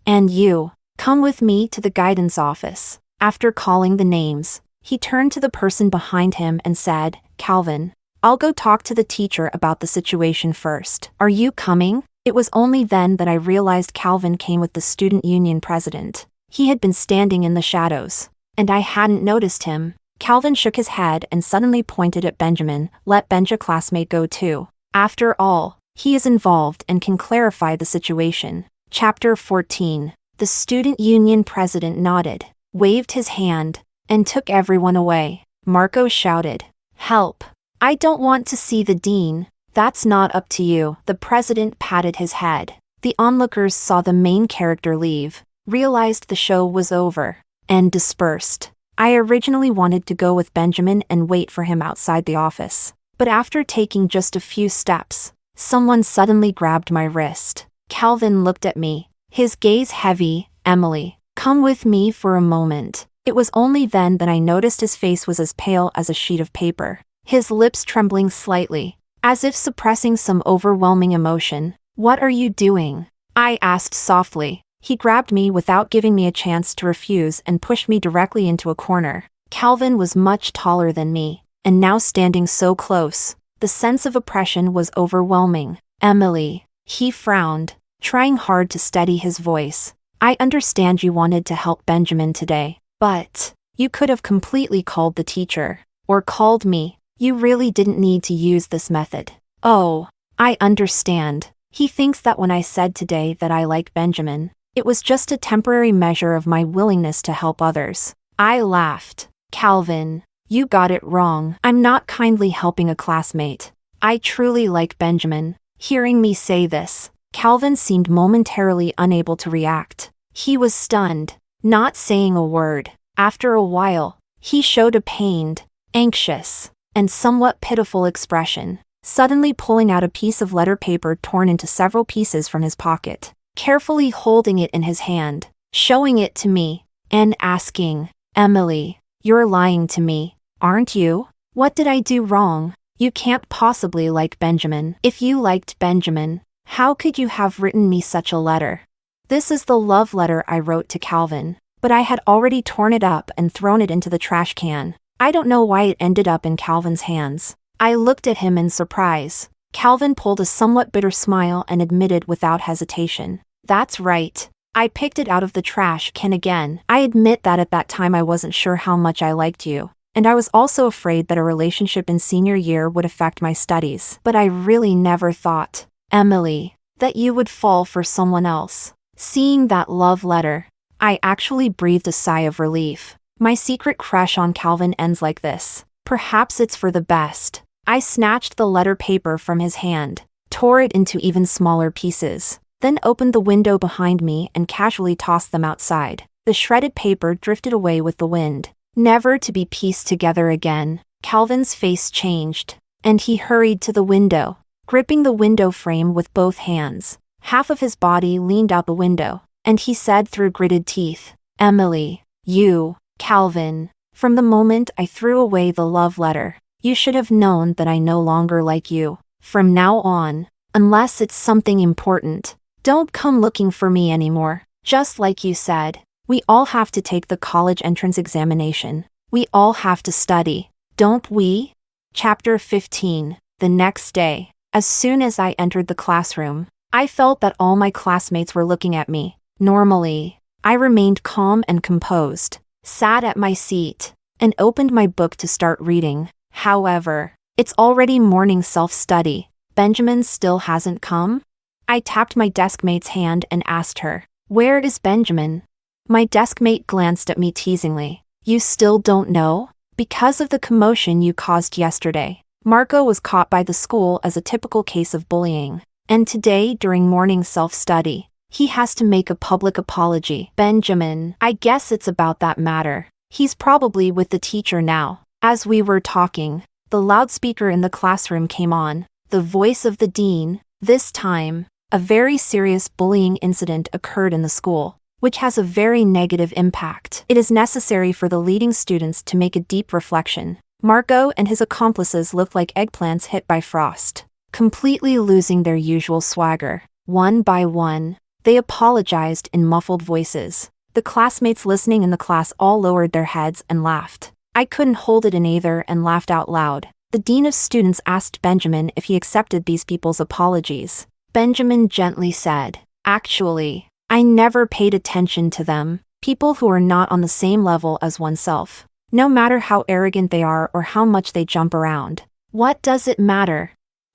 and you. Come with me to the guidance office. After calling the names, he turned to the person behind him and said, Calvin, I'll go talk to the teacher about the situation first. Are you coming? It was only then that I realized Calvin came with the student union president. He had been standing in the shadows, and I hadn't noticed him. Calvin shook his head and suddenly pointed at Benjamin. Let Benja classmate go too. After all, he is involved and can clarify the situation. Chapter 14. The student union president nodded, waved his hand, and took everyone away. Marco shouted, "Help! I don't want to see the dean." "That's not up to you." The president patted his head. The onlookers saw the main character leave, realized the show was over, and dispersed. I originally wanted to go with Benjamin and wait for him outside the office. But after taking just a few steps, someone suddenly grabbed my wrist. Calvin looked at me, his gaze heavy. "Emily, come with me for a moment." It was only then that I noticed his face was as pale as a sheet of paper, his lips trembling slightly, as if suppressing some overwhelming emotion. "What are you doing?" I asked softly. He grabbed me without giving me a chance to refuse and pushed me directly into a corner. Calvin was much taller than me, and now standing so close, the sense of oppression was overwhelming. "Emily," he frowned, trying hard to steady his voice. "I understand you wanted to help Benjamin today, but you could have completely called the teacher, or called me. You really didn't need to use this method." "Oh, I understand." He thinks that when I said today that I like Benjamin, it was just a temporary measure of my willingness to help others. I laughed. "Calvin, you got it wrong. I'm not kindly helping a classmate. I truly like Benjamin." Hearing me say this, Calvin seemed momentarily unable to react. He was stunned, not saying a word. After a while, he showed a pained, anxious, and somewhat pitiful expression, suddenly pulling out a piece of letter paper torn into several pieces from his pocket, carefully holding it in his hand, showing it to me, and asking, "Emily, you're lying to me, aren't you? What did I do wrong? You can't possibly like Benjamin. If you liked Benjamin, how could you have written me such a letter?" This is the love letter I wrote to Calvin, but I had already torn it up and thrown it into the trash can. I don't know why it ended up in Calvin's hands. I looked at him in surprise. Calvin pulled a somewhat bitter smile and admitted without hesitation, "That's right. I picked it out of the trash can again. I admit that at that time I wasn't sure how much I liked you, and I was also afraid that a relationship in senior year would affect my studies. But I really never thought, Emily, that you would fall for someone else." Seeing that love letter, I actually breathed a sigh of relief. My secret crush on Calvin ends like this. Perhaps it's for the best. I snatched the letter paper from his hand, tore it into even smaller pieces, then opened the window behind me and casually tossed them outside. The shredded paper drifted away with the wind, never to be pieced together again. Calvin's face changed, and he hurried to the window, gripping the window frame with both hands. Half of his body leaned out the window, and he said through gritted teeth, "Emily, you, Calvin, from the moment I threw away the love letter, you should have known that I no longer like you. From now on, unless it's something important, don't come looking for me anymore. Just like you said, we all have to take the college entrance examination. We all have to study, don't we?" Chapter 15. The next day, as soon as I entered the classroom, I felt that all my classmates were looking at me. Normally, I remained calm and composed, sat at my seat, and opened my book to start reading. However, it's already morning self-study. Benjamin still hasn't come? I tapped my deskmate's hand and asked her, "Where is Benjamin?" My deskmate glanced at me teasingly. "You still don't know? Because of the commotion you caused yesterday. Marco was caught by the school as a typical case of bullying, and today during morning self-study, he has to make a public apology." "Benjamin, I guess it's about that matter. He's probably with the teacher now." As we were talking, the loudspeaker in the classroom came on, the voice of the dean. This time, a very serious bullying incident occurred in the school, which has a very negative impact. It is necessary for the leading students to make a deep reflection. Marco and his accomplices looked like eggplants hit by frost, completely losing their usual swagger. One by one, they apologized in muffled voices. The classmates listening in the class all lowered their heads and laughed. I couldn't hold it in either and laughed out loud. The dean of students asked Benjamin if he accepted these people's apologies. Benjamin gently said, "Actually, I never paid attention to them. People who are not on the same level as oneself. No matter how arrogant they are or how much they jump around. What does it matter?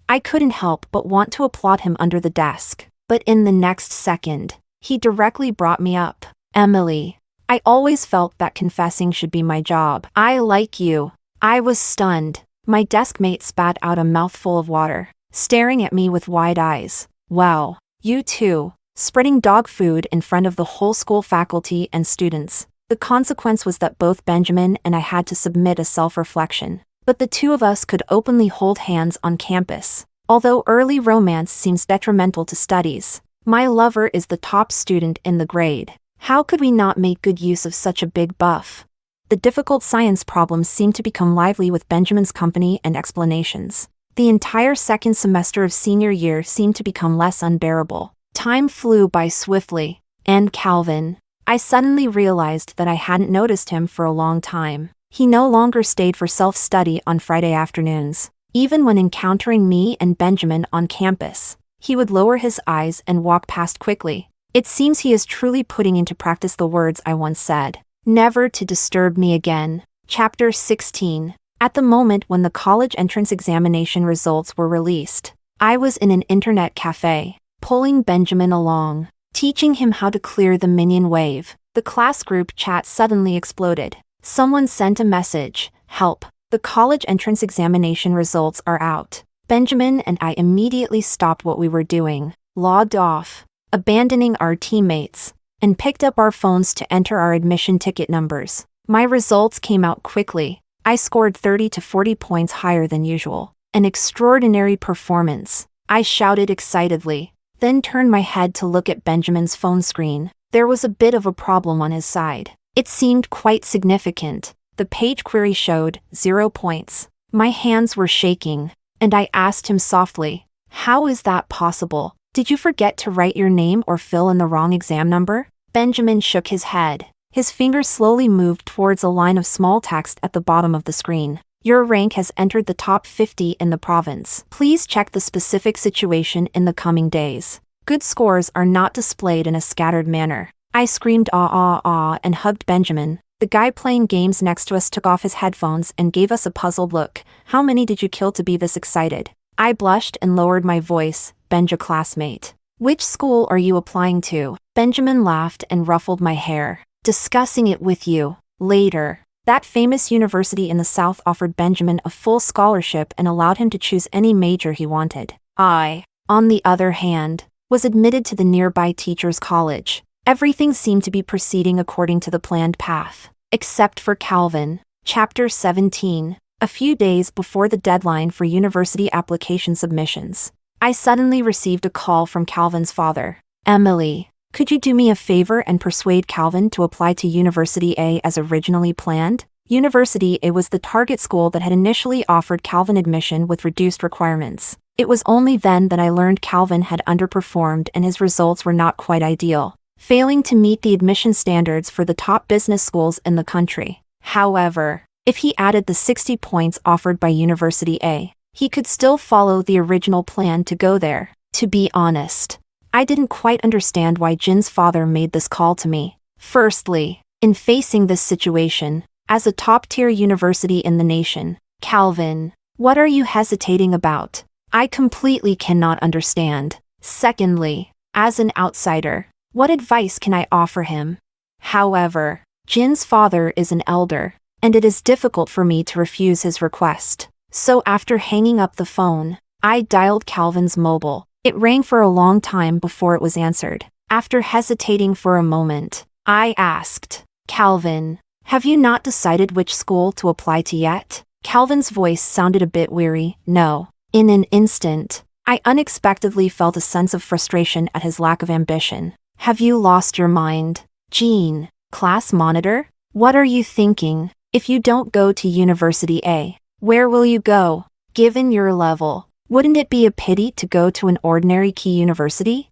I couldn't help but want to applaud him under the desk. But in the next second, he directly brought me up. Emily. I always felt that confessing should be my job. I like you. I was stunned. My deskmate spat out a mouthful of water, staring at me with wide eyes. Wow. You too. Spreading dog food in front of the whole school faculty and students. The consequence was that both Benjamin and I had to submit a self-reflection. But the two of us could openly hold hands on campus. Although early romance seems detrimental to studies, my lover is the top student in the grade. How could we not make good use of such a big buff? The difficult science problems seemed to become lively with Benjamin's company and explanations. The entire second semester of senior year seemed to become less unbearable. Time flew by swiftly. And Calvin. I suddenly realized that I hadn't noticed him for a long time. He no longer stayed for self-study on Friday afternoons. Even when encountering me and Benjamin on campus, he would lower his eyes and walk past quickly. It seems he is truly putting into practice the words I once said. Never to disturb me again. Chapter 16. At the moment when the college entrance examination results were released, I was in an internet cafe, pulling Benjamin along, teaching him how to clear the minion wave. The class group chat suddenly exploded. Someone sent a message, help, the college entrance examination results are out. Benjamin and I immediately stopped what we were doing, logged off, abandoning our teammates, and picked up our phones to enter our admission ticket numbers. My results came out quickly. I scored 30 to 40 points higher than usual. An extraordinary performance, I shouted excitedly, then turned my head to look at Benjamin's phone screen. There was a bit of a problem on his side. It seemed quite significant. The page query showed 0 points. My hands were shaking, and I asked him softly, "How is that possible? Did you forget to write your name or fill in the wrong exam number?" Benjamin shook his head. His fingers slowly moved towards a line of small text at the bottom of the screen. Your rank has entered the top 50 in the province. Please check the specific situation in the coming days. Good scores are not displayed in a scattered manner. I screamed ah and hugged Benjamin. The guy playing games next to us took off his headphones and gave us a puzzled look. How many did you kill to be this excited? I blushed and lowered my voice. Benja classmate. Which school are you applying to? Benjamin laughed and ruffled my hair. Discussing it with you later. That famous university in the South offered Benjamin a full scholarship and allowed him to choose any major he wanted. I, on the other hand, was admitted to the nearby teachers' college. Everything seemed to be proceeding according to the planned path, except for Calvin. Chapter 17. A few days before the deadline for university application submissions, I suddenly received a call from Calvin's father. Emily, could you do me a favor and persuade Calvin to apply to University A as originally planned? University A was the target school that had initially offered Calvin admission with reduced requirements. It was only then that I learned Calvin had underperformed and his results were not quite ideal, failing to meet the admission standards for the top business schools in the country. However, if he added the 60 points offered by University A, he could still follow the original plan to go there. To be honest, I didn't quite understand why Jin's father made this call to me. Firstly, in facing this situation, as a top-tier university in the nation, Calvin, what are you hesitating about? I completely cannot understand. Secondly, as an outsider, what advice can I offer him? However, Jin's father is an elder, and it is difficult for me to refuse his request. So after hanging up the phone, I dialed Calvin's mobile. It rang for a long time before it was answered. After hesitating for a moment, I asked, Calvin, have you not decided which school to apply to yet? Calvin's voice sounded a bit weary. No. In an instant, I unexpectedly felt a sense of frustration at his lack of ambition. Have you lost your mind? Jean, class monitor? What are you thinking? If you don't go to University A, where will you go? Given your level, wouldn't it be a pity to go to an ordinary key university?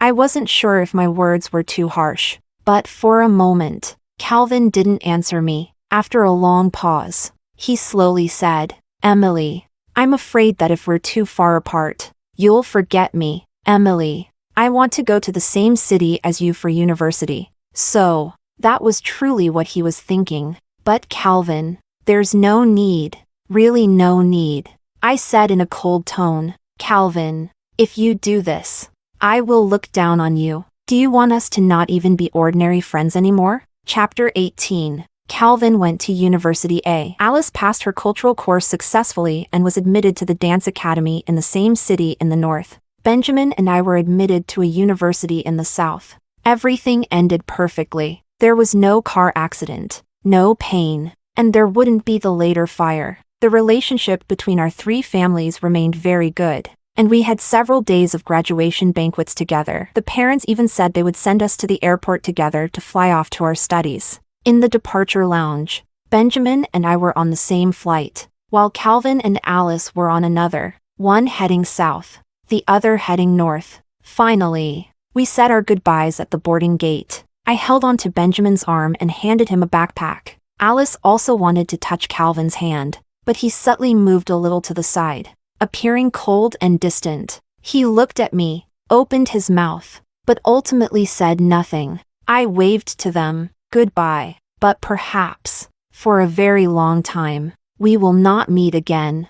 I wasn't sure if my words were too harsh, but for a moment, Calvin didn't answer me. After a long pause, he slowly said, Emily, I'm afraid that if we're too far apart, you'll forget me. Emily, I want to go to the same city as you for university. So, That was truly what he was thinking. But Calvin, there's no need. Really no need. I said in a cold tone. Calvin, if you do this, I will look down on you. Do you want us to not even be ordinary friends anymore? Chapter 18. Calvin went to University A. Alice passed her cultural course successfully and was admitted to the dance academy in the same city in the north. Benjamin and I were admitted to a university in the south. Everything ended perfectly. There was no car accident, no pain, and there wouldn't be the later fire. The relationship between our three families remained very good, and we had several days of graduation banquets together. The parents even said they would send us to the airport together to fly off to our studies. In the departure lounge, Benjamin and I were on the same flight, while Calvin and Alice were on another, one heading south, the other heading north. Finally, we said our goodbyes at the boarding gate. I held onto Benjamin's arm and handed him a backpack. Alice also wanted to touch Calvin's hand, but he subtly moved a little to the side, appearing cold and distant. He looked at me, opened his mouth, but ultimately said nothing. I waved to them, goodbye, but perhaps, for a very long time, we will not meet again.